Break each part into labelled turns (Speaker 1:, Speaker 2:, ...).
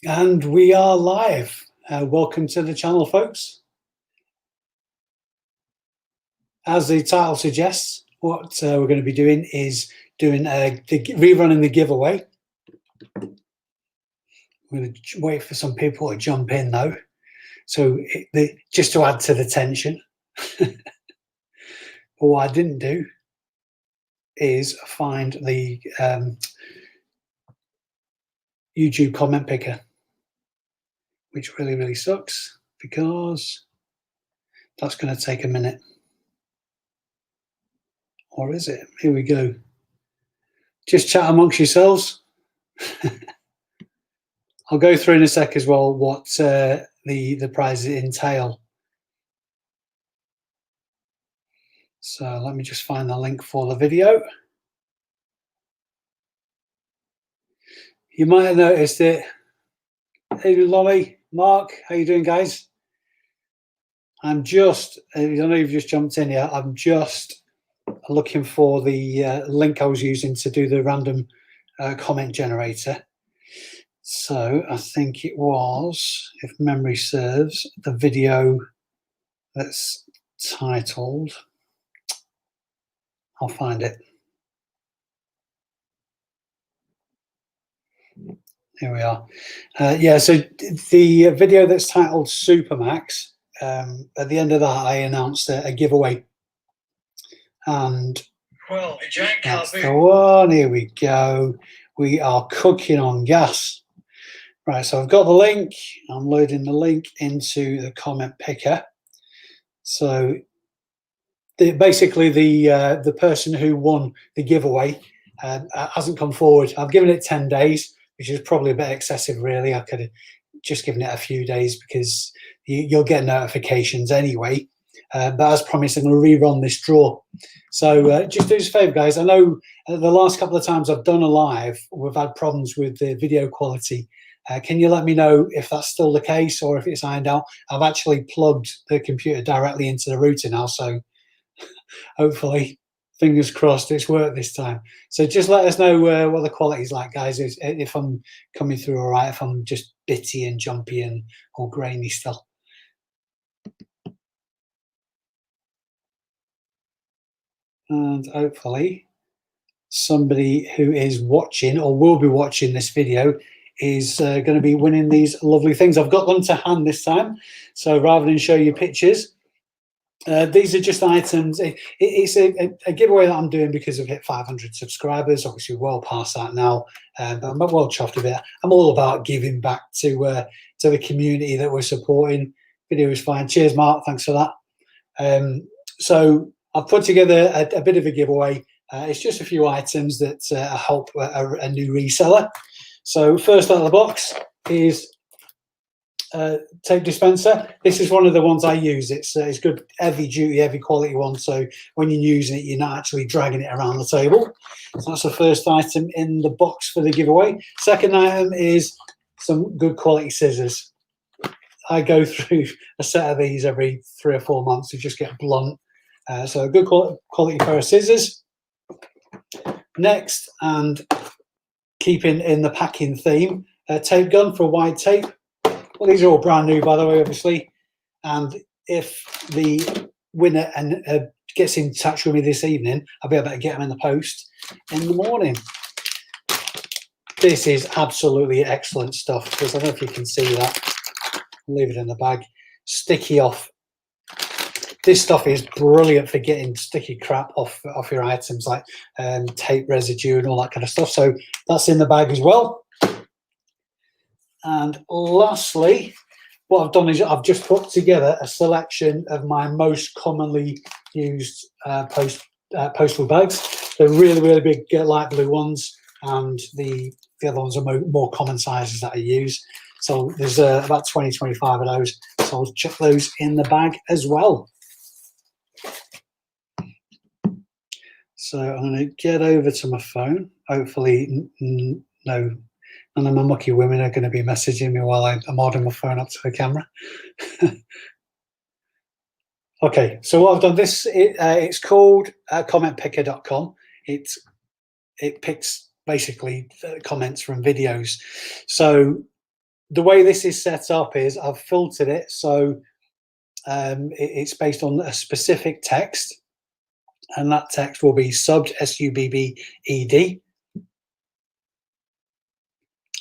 Speaker 1: And we are live. Welcome to the channel, folks. As the title suggests, what we're going to be doing is rerunning the giveaway. I'm going to wait for some people to jump in though. So just to add to the tension. But what I didn't do is find the YouTube comment picker, which really sucks because that's going to take a minute. Or is it? Here we go. Just chat amongst yourselves. I'll go through in a sec as well what the prizes entail. So let me just find the link for the video. You might have noticed it. Hey, Lolly, Mark, how you doing, guys? I'm just, I don't know if you've just jumped in here, I'm just looking for the link I was using to do the random comment generator. So I think it was, if memory serves, the video that's titled, I'll find it. Here we are. Yeah, so the video that's titled Supermax, at the end of that, I announced a giveaway. And
Speaker 2: well,
Speaker 1: that's the one. Here we go. We are cooking on gas. Right, so I've got the link. I'm loading the link into the comment picker. So basically the person who won the giveaway hasn't come forward. I've given it 10 days, which is probably a bit excessive, really. I could have just given it a few days because you'll get notifications anyway. But as promised, I'm going to rerun this draw. So just do us a favour, guys. I know the last couple of times I've done a live, we've had problems with the video quality. Can you let me know if that's still the case or if it's ironed out? I've actually plugged the computer directly into the router now, so hopefully, fingers crossed, it's worked this time. So just let us know what the quality is like, guys, if I'm coming through all right, if I'm just bitty and jumpy and all grainy still. And hopefully somebody who is watching or will be watching this video is going to be winning these lovely things. I've got them to hand this time, so rather than show you pictures, these are just items. It's a giveaway that I'm doing because I've hit 500 subscribers. Obviously, well past that now, but I'm well chuffed a bit. I'm all about giving back to the community that we're supporting. Video is fine. Cheers, Mark. Thanks for that. So I've put together a bit of a giveaway. It's just a few items that help a new reseller. So first out of the box is tape dispenser. This is one of the ones I use. It's good, heavy duty, heavy quality one. So when you're using it, you're not actually dragging it around the table. So that's the first item in the box for the giveaway. Second item is some good quality scissors. I go through a set of these every 3 or 4 months to just get blunt. So a good quality pair of scissors. Next, and keeping in the packing theme, a tape gun for wide tape. Well, these are all brand new, by the way, obviously. And if the winner gets in touch with me this evening, I'll be able to get them in the post in the morning. This is absolutely excellent stuff, because I don't know if you can see that. I'll leave it in the bag. Sticky off. This stuff is brilliant for getting sticky crap off your items, like tape residue and all that kind of stuff. So that's in the bag as well. And lastly, what I've done is I've just put together a selection of my most commonly used postal bags. They're really big, light blue ones, and the other ones are more common sizes that I use. So there's about 20-25 of those. So I'll chuck those in the bag as well. So I'm going to get over to my phone. Hopefully, none of my mucky women are going to be messaging me while I'm holding my phone up to the camera. Okay, so what I've done, it's called commentpicker.com. It picks basically comments from videos. So the way this is set up is I've filtered it so it's based on a specific text, and that text will be subbed, S-U-B-B-E-D.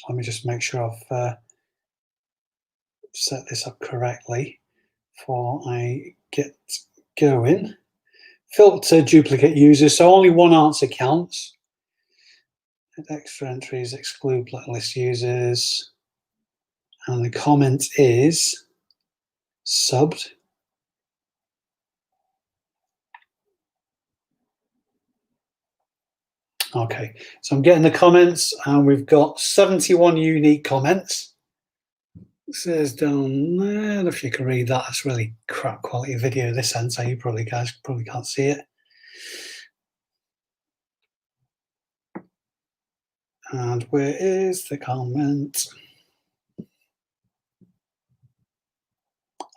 Speaker 1: Let me just make sure I've set this up correctly before I get going. Filter duplicate users, so only one answer counts. Extra entries, exclude blacklist users, and the comment is subbed. Okay, so I'm getting the comments, and we've got 71 unique comments. It says down there, if you can read that, it's really crap quality video this end, so you guys probably can't see it. And where is the comment?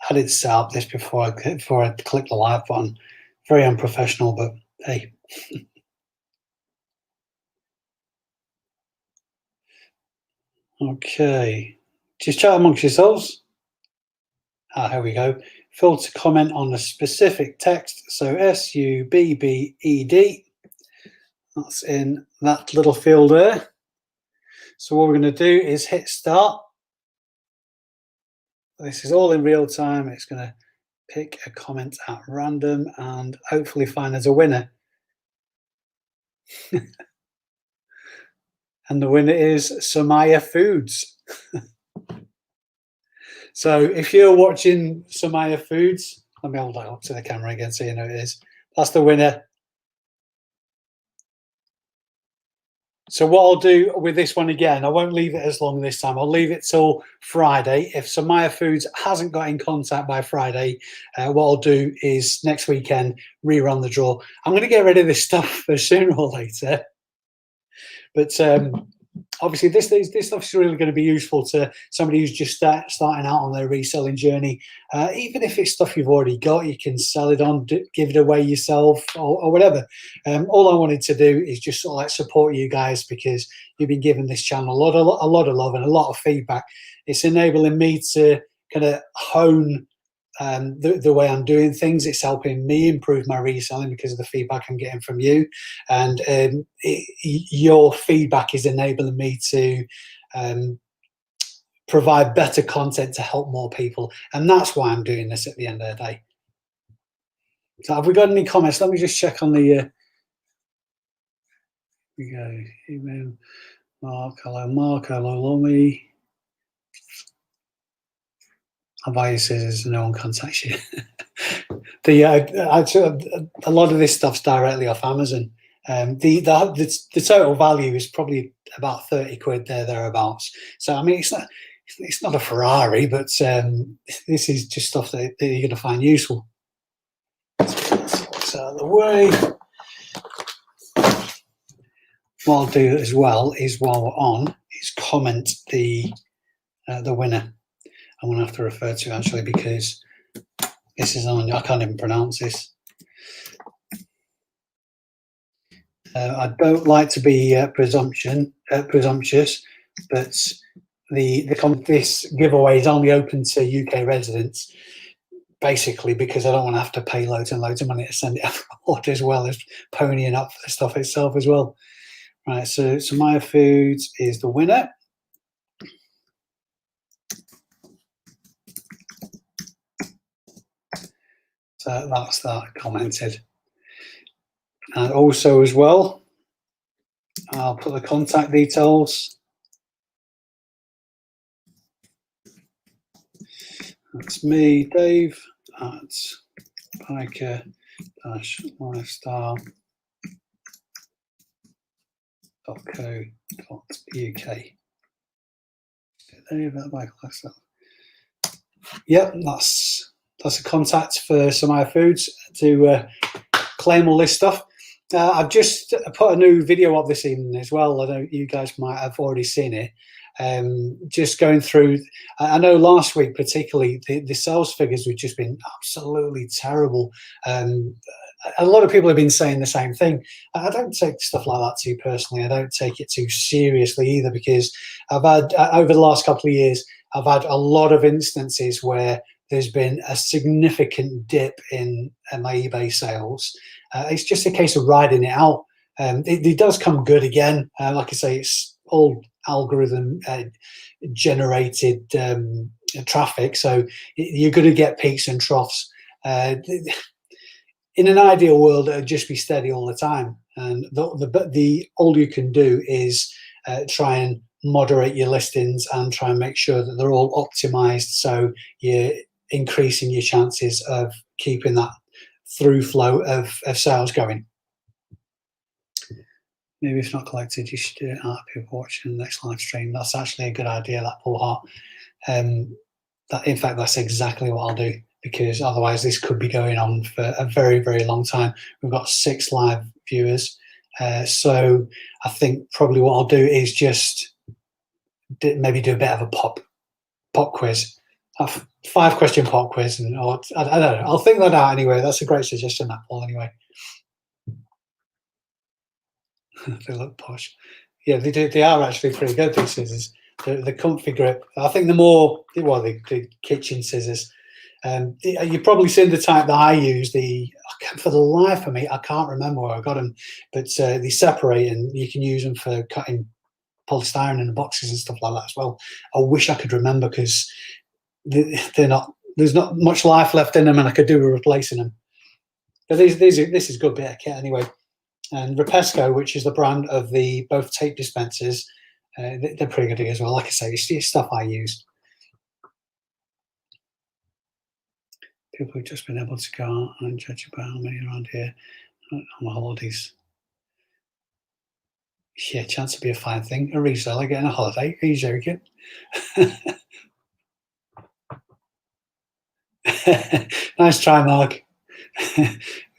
Speaker 1: I did set up this before I clicked the live button. Very unprofessional, but hey. Okay, just chat amongst yourselves. Here we go. Filter comment on the specific text. So S-U-B-B-E-D. That's in that little field there. So what we're going to do is hit start. This is all in real time. It's going to pick a comment at random and hopefully find us a winner. And the winner is Samaya Foods. So if you're watching Samaya Foods, let me hold that up to the camera again so you know it is. That's the winner. So what I'll do with this one again, I won't leave it as long this time. I'll leave it till Friday. If Samaya Foods hasn't got in contact by Friday, what I'll do is next weekend rerun the draw. I'm going to get rid of this stuff sooner or later. But obviously, this stuff is really going to be useful to somebody who's just starting out on their reselling journey. Even if it's stuff you've already got, you can sell it on, give it away yourself, or whatever. All I wanted to do is just sort of like support you guys, because you've been giving this channel a lot of love and a lot of feedback. It's enabling me to kind of hone the way I'm doing things. It's helping me improve my reselling because of the feedback I'm getting from you, and your feedback is enabling me to provide better content to help more people, and that's why I'm doing this at the end of the day. So have we got any comments? Let me just check on the here we go. Email Mark, hello Lomi. Avaya says no one contacts you. A lot of this stuff's directly off Amazon. The total value is probably about 30 quid thereabouts. So I mean, it's not a Ferrari, but this is just stuff that you're going to find useful. So out of the way. What I'll do as well is, while we're on, is comment the winner. I'm going to have to refer to actually, because this is on, I can't even pronounce this. I don't like to be presumptuous, but this giveaway is only open to UK residents, basically because I don't want to have to pay loads and loads of money to send it abroad, as well as ponying up for the stuff itself as well. Right, so Samaya Foods is the winner. So that's that commented. And also as well, I'll put the contact details. That's me, Dave, at biker-lifestyle.co.uk. Dave at Biker Lifestyle. Yep, that's a contact for Samaya Foods to claim all this stuff. I've just put a new video up this evening as well. I know you guys might have already seen it. Just going through, I know last week particularly, the sales figures have just been absolutely terrible. A lot of people have been saying the same thing. I don't take stuff like that too personally. I don't take it too seriously either, because I've had, over the last couple of years, I've had a lot of instances where there's been a significant dip in my eBay sales. It's just a case of riding it out. It does come good again. Like I say, it's all algorithm generated traffic, so you're going to get peaks and troughs. In an ideal world, it'd just be steady all the time. And all you can do is try and moderate your listings and try and make sure that they're all optimized, so you're increasing your chances of keeping that through flow of sales going. Maybe if not collected, you should do it out of people watching the next live stream. That's actually a good idea, that Paul Hart. In fact, that's exactly what I'll do, because otherwise this could be going on for a very, very long time. We've got 6 live viewers. So I think probably what I'll do is just maybe do a bit of a pop quiz. 5-question pop quiz. And I don't know. I'll think that out anyway. That's a great suggestion, that, Paul, anyway. They look posh. Yeah, they do. They are actually pretty good, these scissors. The comfy grip. I think the kitchen scissors. You've probably seen the type that I use. For the life of me, I can't remember where I got them, but they separate, and you can use them for cutting polystyrene in the boxes and stuff like that as well. I wish I could remember, because they're not. There's not much life left in them, and I could do with replacing them. But this is a good bit of kit anyway. And Repesco, which is the brand of both tape dispensers, they're pretty good as well. Like I say, it's stuff I use. People have just been able to go out and judge about how many around here on the holidays. Yeah, chance to be a fine thing. A reseller getting a holiday. Are you joking? Nice try, Mark.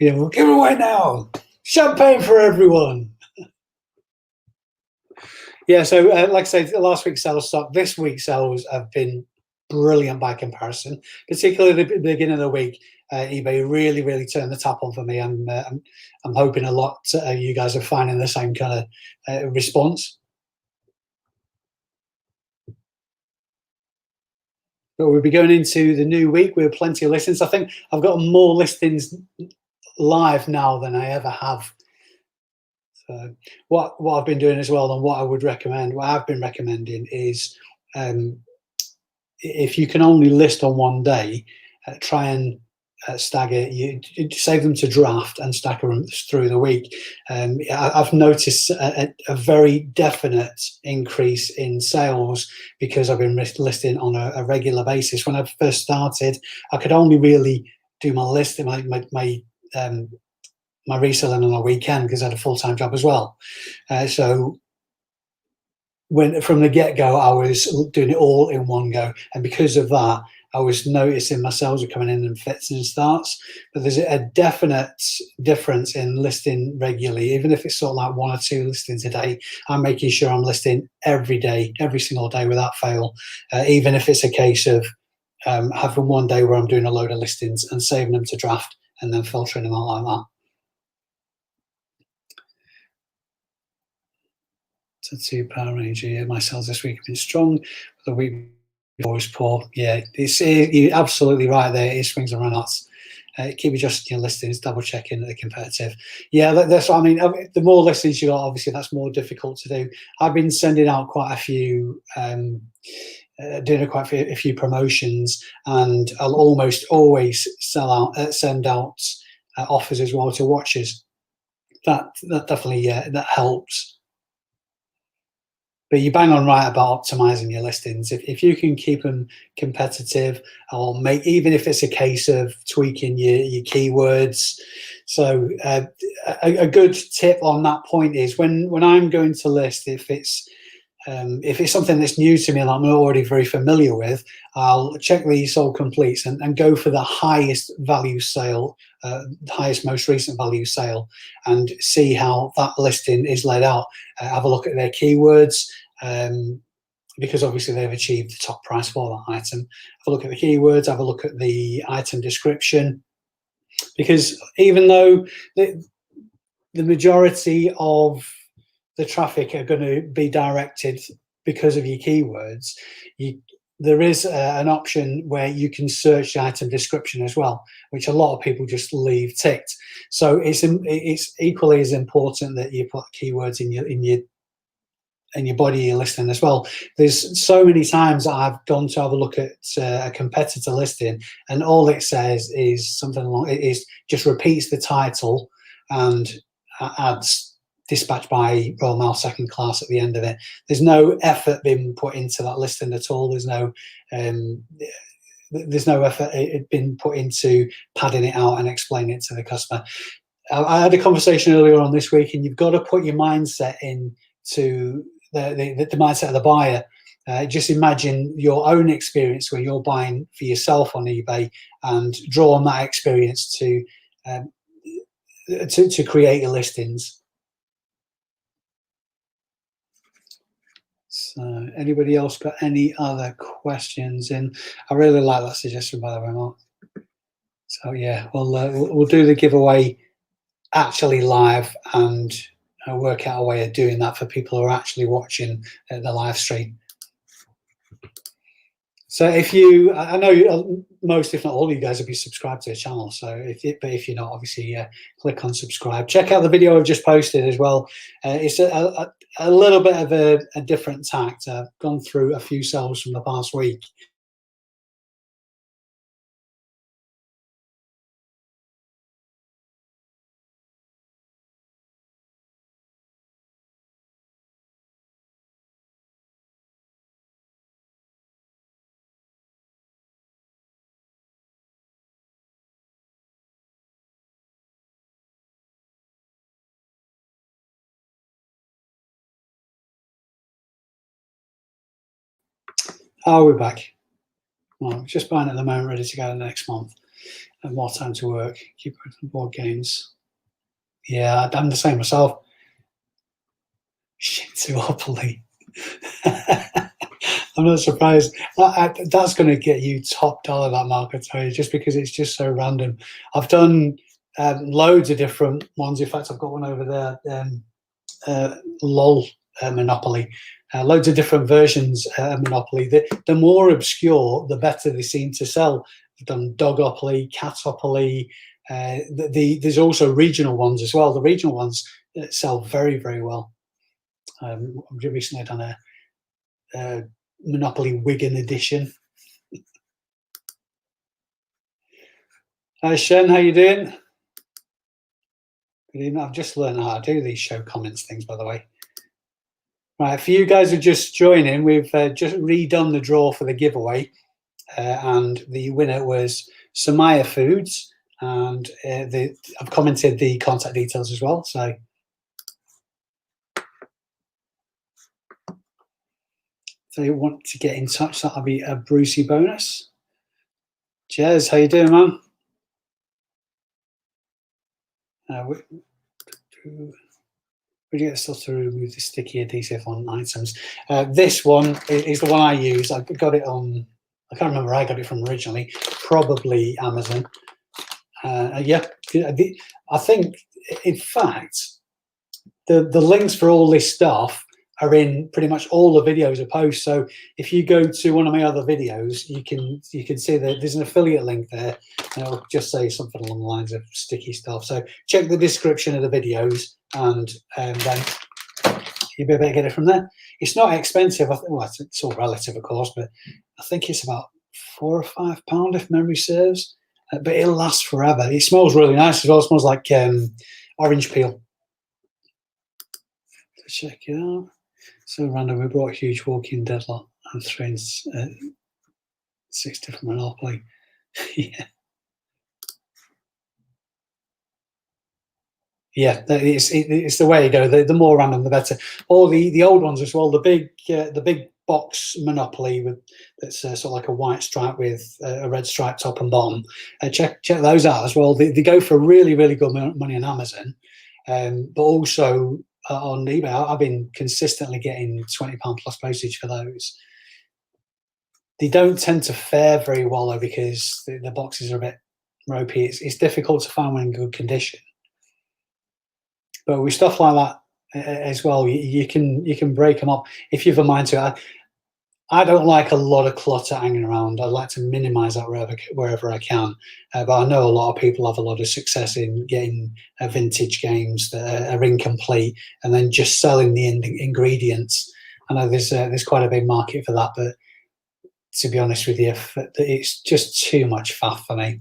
Speaker 1: Yeah, we'll give away now. Champagne for everyone. Yeah, so like I say, last week's sales stock, this week's sales have been brilliant by comparison, particularly the beginning of the week. eBay really turned the tap on for me. I'm hoping a lot you guys are finding the same kind of response. But we'll be going into the new week with plenty of listings. I think I've got more listings live now than I ever have. So what I've been doing as well, and what I would recommend, what I've been recommending is, if you can only list on one day, try and stagger. You save them to draft and stack them through the week. I've noticed a very definite increase in sales because I've been listing on a regular basis. When I first started, I could only really do my listing, my reselling on a weekend, because I had a full-time job as well. So from the get-go, I was doing it all in one go, and because of that, I was noticing my sales were coming in in fits and starts. But there's a definite difference in listing regularly, even if it's sort of like 1 or 2 listings a day. I'm making sure I'm listing every day, every single day without fail, even if it's a case of having one day where I'm doing a load of listings and saving them to draft and then filtering them out like that. To Power Ranger, yeah, my sales this week have been strong. The week before was poor. Yeah, you're absolutely right there. It swings and roundabouts. Keep adjusting your listings, double checking that they're competitive. Yeah, that's what I mean. The more listings you got, obviously, that's more difficult to do. I've been sending out quite a few, doing quite a few promotions, and I'll almost always send out offers as well to watchers. That definitely that helps. But you bang on right about optimizing your listings. If you can keep them competitive, or even if it's a case of tweaking your keywords. So a good tip on that point is when I'm going to list, if it's something that's new to me and I'm already very familiar with, I'll check the sold completes and go for the highest value sale, highest most recent value sale, and see how that listing is laid out. Have a look at their keywords, because obviously they've achieved the top price for that item. Have a look at the keywords, have a look at the item description, because even though the majority of the traffic are going to be directed because of your keywords, there is an option where you can search the item description as well, which a lot of people just leave ticked. So it's equally as important that you put keywords in your body of your listing as well. There's so many times that I've gone to have a look at a competitor listing, and all it says is something along. It is just repeats the title and adds dispatched by Royal Mail second class at the end of it. There's no effort being put into that listing at all. There's no effort been put into padding it out and explaining it to the customer. I had a conversation earlier on this week, and you've got to put your mindset into the mindset of the buyer. Just imagine your own experience when you're buying for yourself on eBay, and draw on that experience to create your listings. So, anybody else got any other questions? And I really like that suggestion, by the way, Mark. So yeah, we'll do the giveaway actually live, and work out a way of doing that for people who are actually watching the live stream. So if you, I know most, if not all of you guys will be subscribed to the channel. So if you're not, obviously click on subscribe. Check out the video I've just posted as well. It's a little bit of a different tact. I've gone through a few sales from the past week. Oh, we're back. Well, just buying at the moment, ready to go next month. Have more time to work. Keep working board games. Yeah, I'm the same myself. Shinsuopoly. I'm not surprised. That's going to get you top dollar, that mark, I tell you, just because it's just so random. I've done loads of different ones. In fact, I've got one over there, LOL Monopoly. Loads of different versions of Monopoly. The more obscure, the better they seem to sell. I've done Dogopoly, Catopoly. There's also regional ones as well. The regional ones sell very, very well. I've recently done a Monopoly Wigan edition. Hi Shen, how you doing? Good evening. I've just learned how to do these show comments things, by the way. Right, for you guys who are just joining, we've just redone the draw for the giveaway, and the winner was Samaya Foods, and I've commented the contact details as well. So if they want to get in touch, that'll be a Brucey bonus. Jez, how you doing, man? We get stuff to remove the sticky adhesive on items. This one is the one I use. I got it on, I can't remember where I got it from originally, probably Amazon. Yeah, I think, in fact, the links for all this stuff are in pretty much all the videos I post. So if you go to one of my other videos, you can see that there's an affiliate link there, and it'll just say something along the lines of sticky stuff. So check the description of the videos, and then you'll be able to get it from there. It's not expensive. Well, it's all relative, of course, but I think it's about £4 or £5 if memory serves. But it'll last forever. It smells really nice as well. It smells like orange peel. So check it out. So random. We brought a huge walk-in deadlock and 6 different Monopoly. Yeah. Yeah, it's the way to go. The more random, the better. Or the old ones as well. The big box Monopoly that's sort of like a white stripe with a red stripe top and bottom. Check those out as well. They go for really, really good money on Amazon, but also on eBay. I've been consistently getting £20 plus postage for those. They don't tend to fare very well though, because the boxes are a bit ropey. It's difficult to find one in good condition. But with stuff like that as well, you can break them up if you have a mind to it. I don't like a lot of clutter hanging around. I like to minimize that wherever I can. But I know a lot of people have a lot of success in getting vintage games that are incomplete and then just selling the ingredients. I know there's quite a big market for that, but to be honest with you, it's just too much faff for me.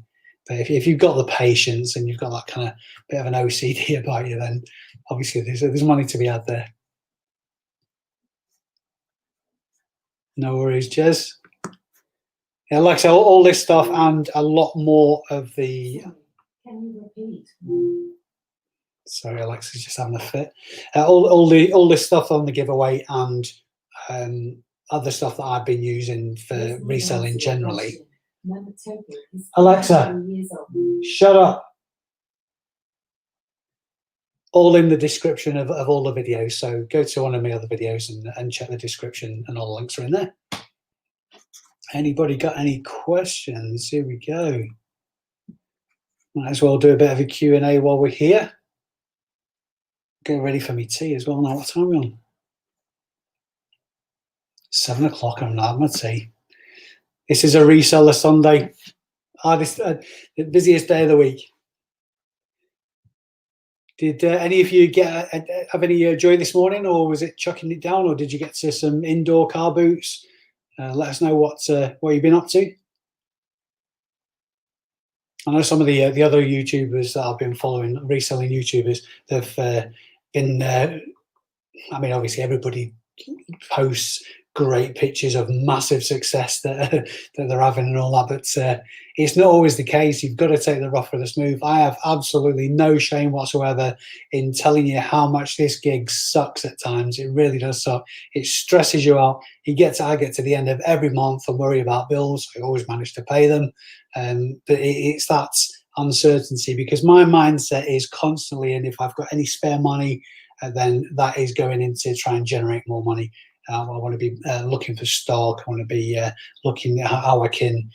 Speaker 1: But if you've got the patience and you've got that kind of bit of an OCD about you, then obviously there's money to be had there. No worries, Jez. Yeah, like I say, all this stuff and a lot more of the. Can you repeat? Sorry, Alexa's just having a fit. All this stuff on the giveaway and other stuff that I've been using for reselling generally. Alexa, shut up. All in the description of all the videos. So go to one of my other videos and check the description, and all the links are in there. Anybody got any questions? Here we go. Might as well do a bit of a Q&A while we're here. Get ready for me tea as well now. What time are we on? 7 o'clock. I'm not having my tea. This is a reseller Sunday. The busiest day of the week. Did any of you have any joy this morning, or was it chucking it down, or did you get to some indoor car boots? Let us know what you've been up to. I know some of the other YouTubers that I've been following, reselling YouTubers, they've been. I mean, obviously, everybody posts great pictures of massive success that they're having and all that, but it's not always the case. You've got to take the rough with the smooth. I have absolutely no shame whatsoever in telling you how much this gig sucks at times. It really does suck. It stresses you out. I get to the end of every month and worry about bills. I always manage to pay them, but it's that uncertainty, because my mindset is constantly, and if I've got any spare money, then that is going into try and generate more money. I want to be looking for stock. I want to be looking at how I can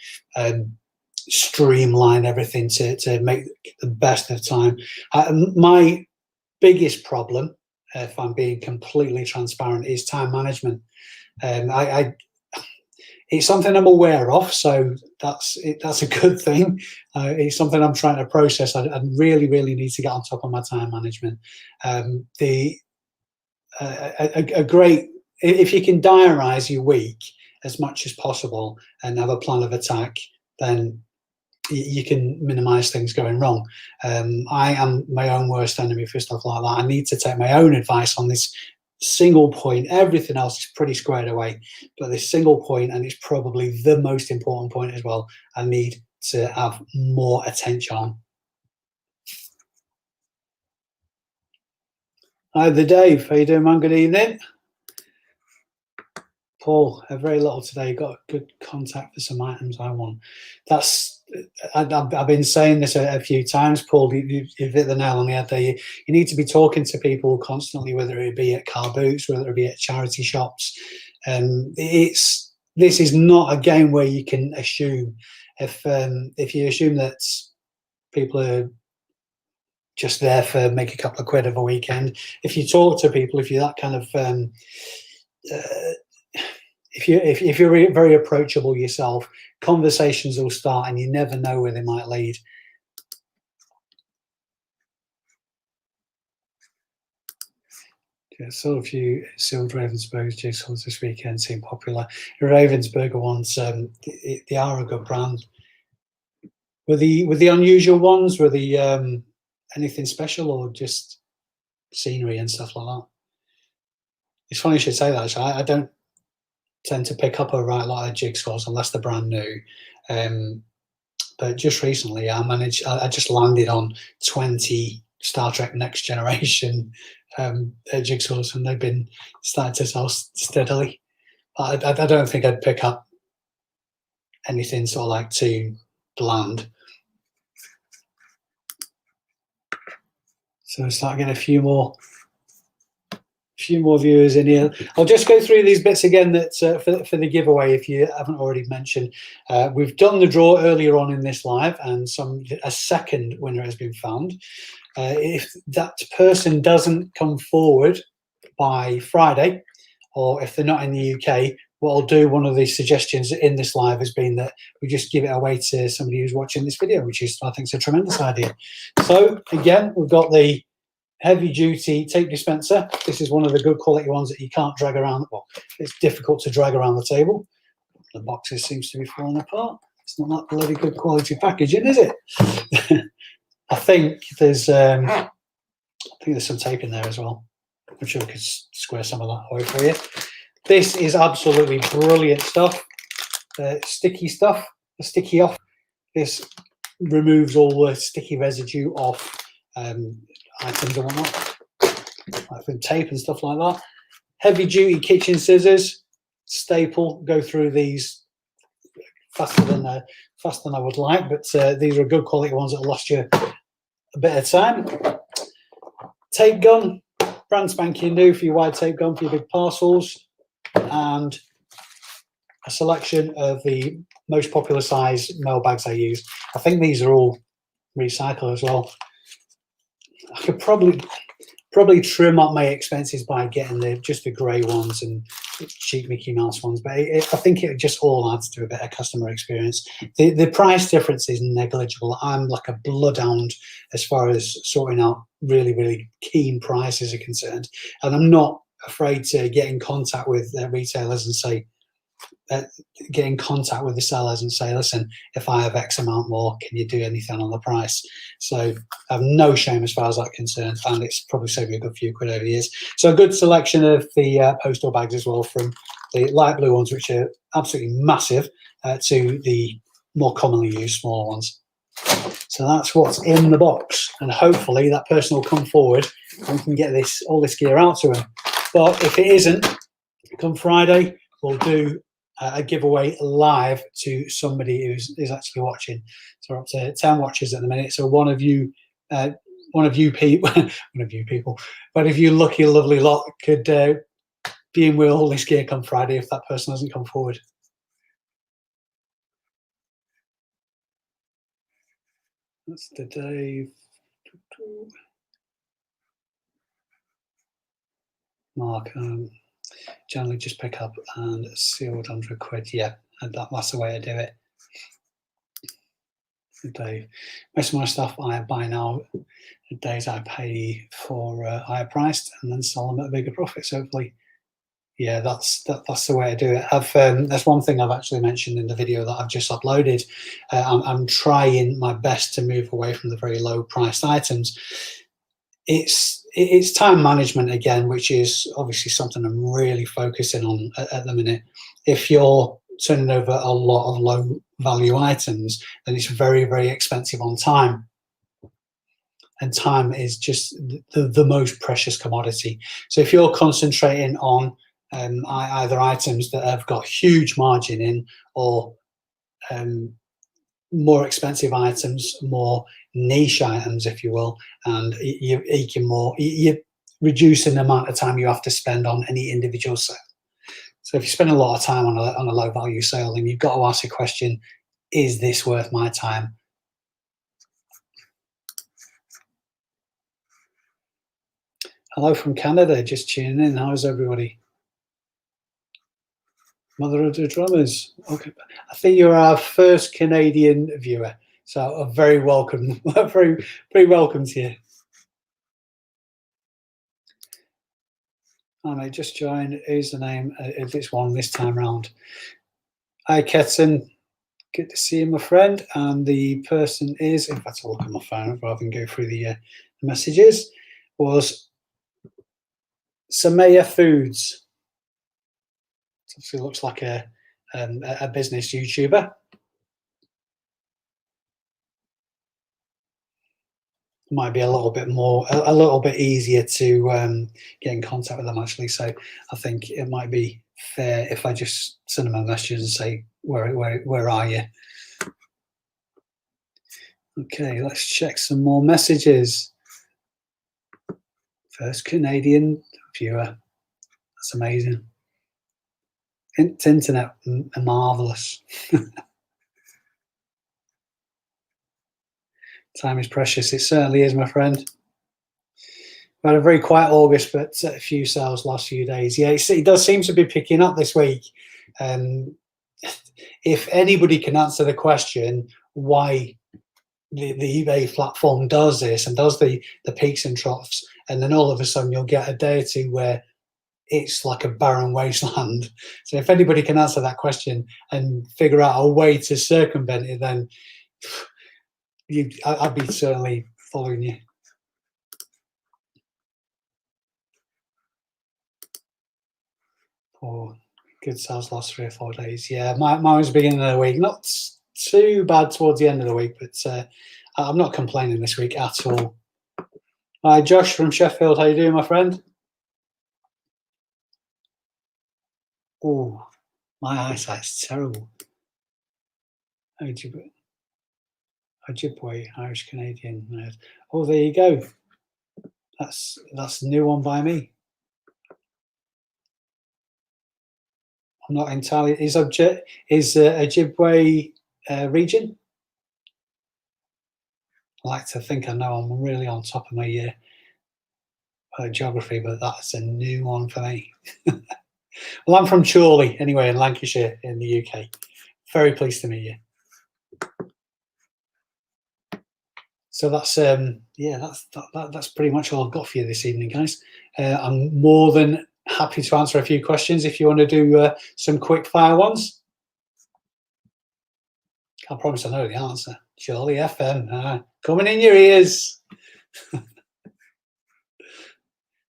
Speaker 1: streamline everything to make the best of time. My biggest problem, if I'm being completely transparent, is time management. It's something I'm aware of, so that's a good thing. It's something I'm trying to process. I really need to get on top of my time management. A great, if you can diarise your week as much as possible and have a plan of attack, then you can minimize things going wrong. I am my own worst enemy for stuff like that. I need to take my own advice on this single point. Everything else is pretty squared away, but this single point, and it's probably the most important point as well, I need to have more attention on. Hi there, Dave. How you doing, man? Good evening. Paul, very little today. Got a good contact for some items I want. I've been saying this a few times, Paul. You've hit the nail on the head there. You need to be talking to people constantly, whether it be at car boots, whether it be at charity shops. This is not a game where you can assume. If you assume that people are just there for make a couple of quid of a weekend, if you talk to people, if you're that kind of if you're very approachable yourself, conversations will start, and you never know where they might lead. Yeah, saw a few sealed Ravensburger jigsaws this weekend, seem popular. The Ravensburger ones, they are a good brand. Were the unusual ones? Were the anything special, or just scenery and stuff like that? It's funny you should say that. Actually, I don't tend to pick up a right lot of jigsaws unless they're brand new. But just recently, I just landed on 20 Star Trek Next Generation jigsaws, and they've been starting to sell steadily. I don't think I'd pick up anything sort of like too bland. So start getting a few more viewers in here. I'll just go through these bits again that for the giveaway, if you haven't already mentioned. We've done the draw earlier on in this live, and a second winner has been found. If that person doesn't come forward by Friday, or if they're not in the UK, what I'll do, one of the suggestions in this live has been that we just give it away to somebody who's watching this video, which is, I think, is a tremendous idea. So again, we've got the heavy duty tape dispenser. This is one of the good quality ones that you can't drag around. Well, it's difficult to drag around the table. The boxes seems to be falling apart. It's not that bloody good quality packaging, is it? I think there's some tape in there as well. I'm sure we could square some of that away for you. This is absolutely brilliant stuff. Sticky stuff, the sticky off. This removes all the sticky residue off items and whatnot, like from tape and stuff like that. Heavy duty kitchen scissors, staple. Go through these faster than I would like, but these are good quality ones that'll last you a bit of time. Tape gun, brand spanking new for your wide tape gun for your big parcels, and a selection of the most popular size mail bags I use. I think these are all recycled as well. I could probably trim up my expenses by getting just the grey ones and cheap Mickey Mouse ones, but I think it just all adds to a better customer experience. The price difference is negligible. I'm like a bloodhound as far as sorting out really, really keen prices are concerned, and I'm not afraid to get in contact with retailers and say, get in contact with the sellers and say, listen, if I have X amount more, can you do anything on the price? So I have no shame as far as that's concerned, and it's probably saved me a good few quid over the years. So a good selection of the postal bags as well, from the light blue ones, which are absolutely massive, to the more commonly used smaller ones. So that's what's in the box, and hopefully that person will come forward and we can get all this gear out to them. But if it isn't, come Friday, we'll do a giveaway live to somebody who's actually watching. So we're up to 10 watchers at the minute. So one of you people, but if you lucky lovely lot could be in with all this gear come Friday if that person hasn't come forward. That's the Dave. Mark, generally just pick up and sealed 100 quid. Yeah, and that's the way I do it. Dave, most of my stuff I buy now, the days I pay for higher priced and then sell them at a bigger profit. So hopefully, yeah, that's the way I do it. That's one thing I've actually mentioned in the video that I've just uploaded. I'm trying my best to move away from the very low priced items. It's time management again, which is obviously something I'm really focusing on at the minute. If you're turning over a lot of low value items, then it's very, very expensive on time. And time is just the most precious commodity. So if you're concentrating on either items that have got huge margin in, or more expensive items, more niche items, if you will, and you're reducing the amount of time you have to spend on any individual sale. So if you spend a lot of time on a low value sale, then you've got to ask the question, is this worth my time? Hello from Canada, just tuning in. How is everybody? Mother of the Drummers. Okay, I think you're our first Canadian viewer, so a very welcome, very welcome to you. I may just join. Who's the name of this one this time round? Hi, Ketan. Good to see you, my friend. And the person is, in fact, I'll look at my phone rather than go through the messages. Was Samaya Foods. Obviously looks like a business YouTuber. Might be a little bit easier to get in contact with them actually. So I think it might be fair if I just send them a message and say, where are you? Okay, let's check some more messages. First Canadian viewer. That's amazing. Internet, marvelous. Time is precious. It certainly is, my friend. We had a very quiet August, but a few sales last few days. Yeah, it does seem to be picking up this week. If anybody can answer the question why the eBay platform does this and does the peaks and troughs, and then all of a sudden you'll get a day or two where it's like a barren wasteland. So if anybody can answer that question and figure out a way to circumvent it, then I'd be certainly following you. Oh, good sales last 3 or 4 days. Yeah, mine was beginning of the week. Not too bad towards the end of the week, but I'm not complaining this week at all. Hi, Josh from Sheffield. How you doing, my friend? Oh, my eyesight's terrible. Ojibwe, Irish Canadian. Oh, there you go. That's a new one by me. I'm not entirely. Is Ojibwe region? I like to think I know. I'm really on top of my geography, but that's a new one for me. Well, I'm from Chorley, anyway, in Lancashire, in the UK. Very pleased to meet you. So that's that's pretty much all I've got for you this evening, guys. I'm more than happy to answer a few questions if you want to do some quick fire ones. I promise I know the answer. Chorley FM, coming in your ears.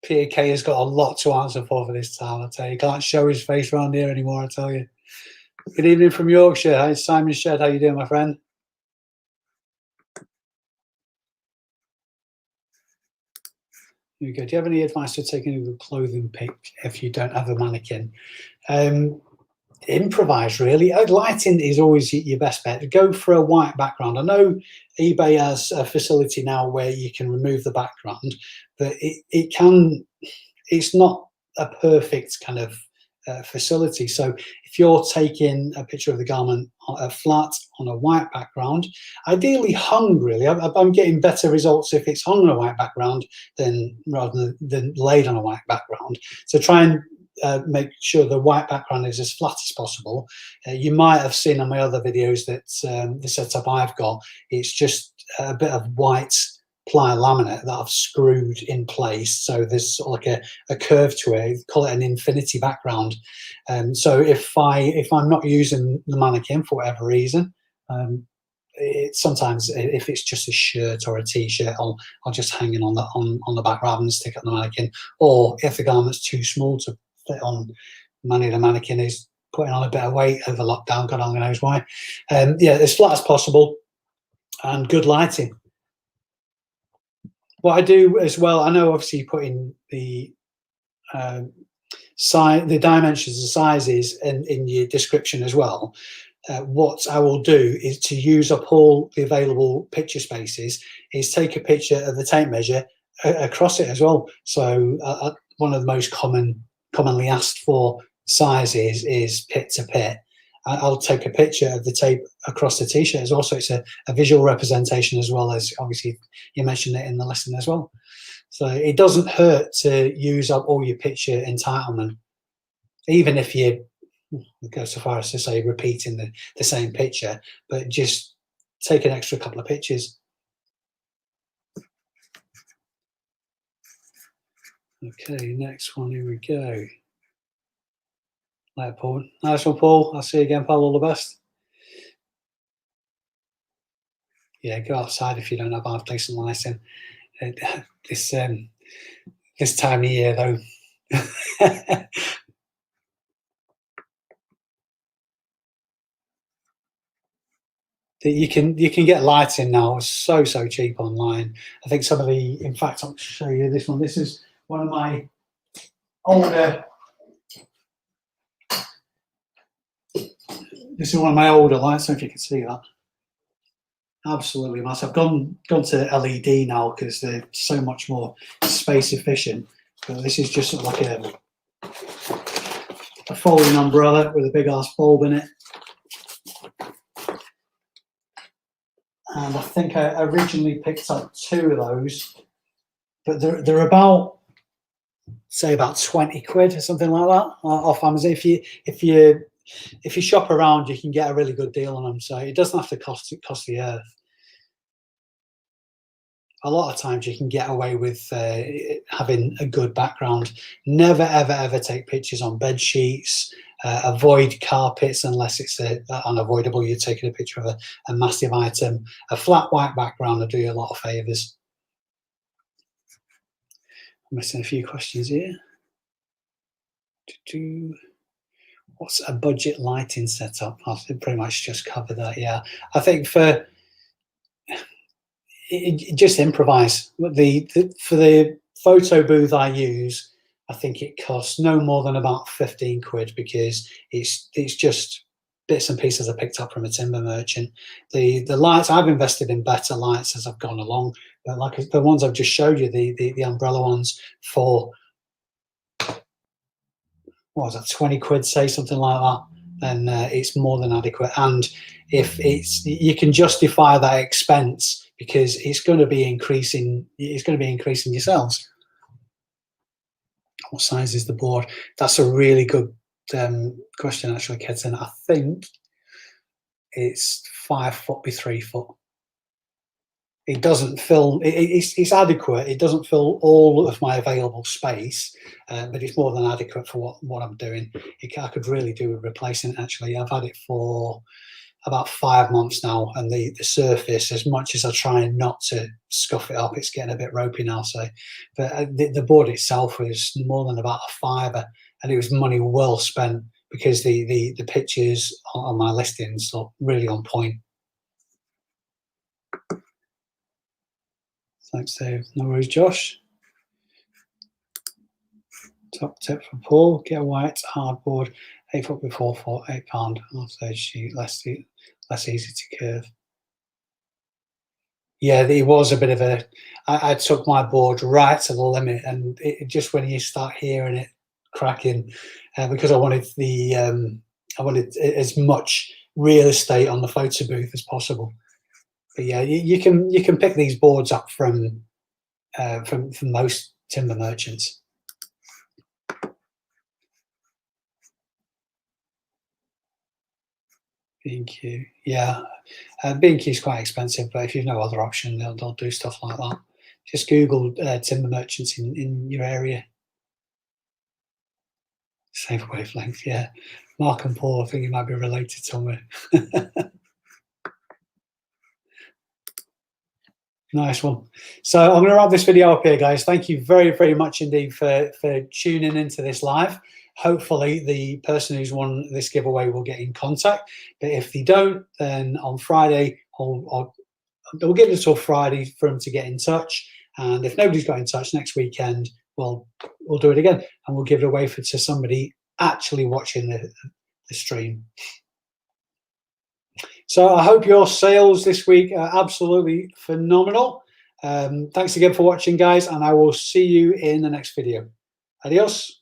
Speaker 1: Peter K has got a lot to answer for this time, I tell you. Can't show his face around here anymore, I tell you. Good evening from Yorkshire. Hi, Simon Shed. How you doing, my friend? Here we go. Do you have any advice for taking a good clothing pic if you don't have a mannequin? Improvise, really. Lighting is always your best bet. Go for a white background. I know eBay has a facility now where you can remove the background, but it's not a perfect kind of facility. So if you're taking a picture of the garment flat on a white background, ideally hung, really. I'm getting better results if it's hung on a white background rather than laid on a white background. So try and make sure the white background is as flat as possible. You might have seen on my other videos that the setup I've got, it's just a bit of white ply laminate that I've screwed in place, so there's sort of like a curve to it. Call it an infinity background. So if I'm not using the mannequin for whatever reason, sometimes if it's just a shirt or a t-shirt, I'll just hang it on the back rather than stick it on the mannequin. Or if the garment's too small to fit on, the mannequin is putting on a bit of weight over lockdown. God only knows why. Yeah, as flat as possible and good lighting. What I do as well, I know obviously you put in the dimensions and sizes in your description as well. What I will do is, to use up all the available picture spaces, is take a picture of the tape measure across it as well. So one of the most commonly asked for sizes is pit to pit. I'll take a picture of the tape across the t-shirt as well, so it's a visual representation, as well as obviously you mentioned it in the lesson as well. So it doesn't hurt to use up all your picture entitlement, even if you go so far as to say repeating the same picture, but just take an extra couple of pictures. Okay, next one, here we go. Right, Paul. Nice one, Paul. I'll see you again, Paul. All the best. Yeah, go outside if you don't have half decent lighting. This time of year, though. You can get lighting now so cheap online. I think some of the, in fact, I'll show you this one. This is one of my older. This is one of my older lights. I don't know if you can see that. Absolutely massive. I've gone to LED now because they're so much more space efficient. But this is just sort of like a folding umbrella with a big ass bulb in it. And I think I originally picked up 2 of those, but they're about, say, about 20 quid or something like that off Amazon. If you if you shop around, you can get a really good deal on them. So it doesn't have to cost the earth. A lot of times you can get away with having a good background. Never, ever, ever take pictures on bed sheets. Avoid carpets unless it's unavoidable. You're taking a picture of a massive item. A flat white background will do you a lot of favours. I'm missing a few questions here. What's a budget lighting setup? I've pretty much just covered that. Yeah, I think for just improvise. For the photo booth I use, I think it costs no more than about 15 quid because it's just bits and pieces I picked up from a timber merchant. The lights, I've invested in better lights as I've gone along, but like the ones I've just showed you, the umbrella ones for, what was that, 20 quid, say, something like that, then it's more than adequate. And if you can justify that expense because it's going to be increasing your sales. What size is the board? That's a really good question, actually, Ketan. I think it's 5 foot by 3 foot. It doesn't fill. It's adequate. It doesn't fill all of my available space, but it's more than adequate for what I'm doing. I could really do with replacing it. Actually, I've had it for about 5 months now, and the surface, as much as I try not to scuff it up, it's getting a bit ropey now. So, but the board itself was more than about a fiver, and it was money well spent because the pictures on my listings look really on point. Thanks, Dave. No worries, Josh. Top tip for Paul: get a white hardboard, 8 foot by 4 foot, £8. Offside sheet, less easy to curve. Yeah, it was a bit of a. I took my board right to the limit, and just when you start hearing it cracking, because I wanted as much real estate on the photo booth as possible. But yeah, you can pick these boards up from most timber merchants. B&Q, yeah, B&Q is quite expensive, but if you've no other option, they'll do stuff like that. Just Google timber merchants in your area. Same wavelength, yeah. Mark and Paul, I think you might be related somewhere. Nice one. So I'm going to wrap this video up here, guys. Thank you very, very much indeed for tuning into this live. Hopefully the person who's won this giveaway will get in contact. But if they don't, then on Friday, we'll give it until Friday for them to get in touch. And if nobody's got in touch next weekend, we'll do it again. And we'll give it away to somebody actually watching the stream. So I hope your sales this week are absolutely phenomenal. Thanks again for watching, guys, and I will see you in the next video. Adios.